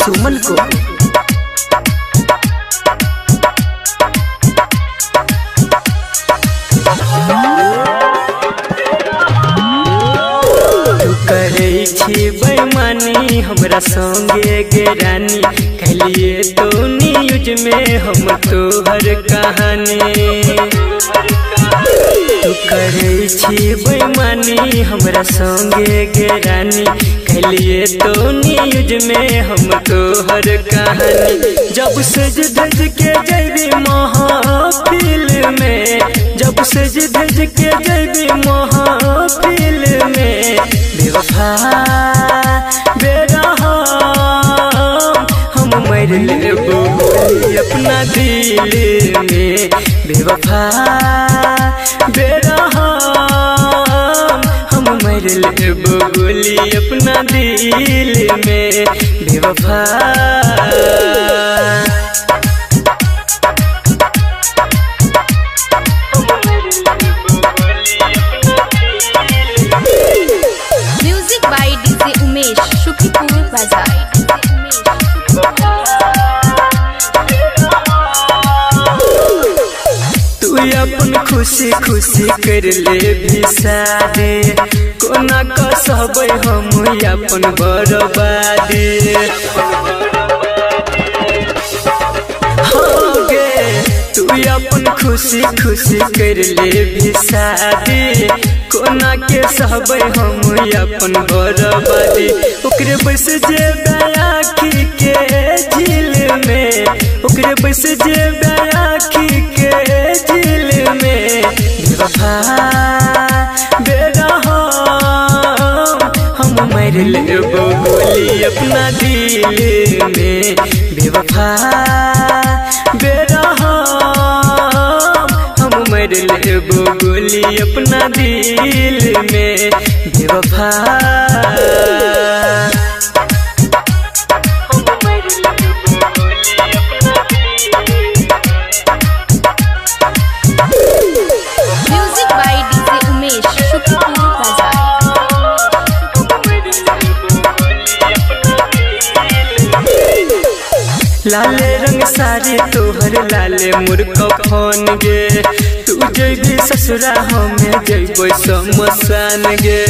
सुमन को। करे छी बेईमानी हमरा संगे गे रानी, कहलिए तो न्यूज में हम तोहर कहानी। तू करे छी बेईमानी हमरा संगे गे रानी, कहलिए तो न्यूज में हम तोहर कहानी। जब सज धज के जैबी महफिल में, जब सज धज के जैबी महफिल में, बेवफा बेरहम हम मर लेबो अपना दिल में। बेवफा बेरहम हम मर लेबो गोली अपना दिल में। बेवफा तू अपन खुशी खुशी कर ले भी शादी, कोना कसबै हम अपन बर्बादी। हो गे तू अपन खुशी खुशी कर ले भी शादी, कोना के सहबै हम अपन बर्बादी। ओकरे बस जे आँखी के झील में, ओकरे बस जे आँखी के झील में, बेवफा बेरहम हम मर लेबो गोली अपना दिल में। बेवफा बेरहम हम मर लेबो गोली अपना दिल में। बेवफा लाले रंग साड़ी तोहर लाले मुर्ख फोन गे, तू जैबी ससुरा हमें जैबो शमशान गे।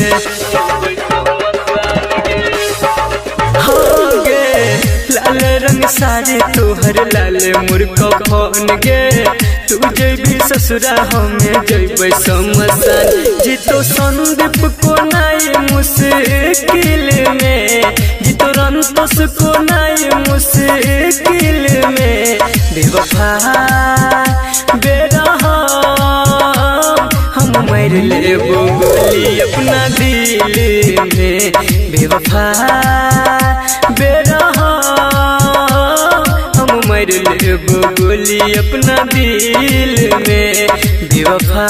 हो गे लाले रंग साड़ी तोहर लाले मुर्ख फोन गे, तू जैबी ससुरा हमें जैबो शमशान। जीतो संदीप को नाई मुश्किल में, जीतो रंतोष को नाई मुश्किल में, बेवफा बेरहम हम मर लेबो गोली अपना दिल में। बेवफा बेरहम हम मर लेबो गोली अपना दिल में। बेवफा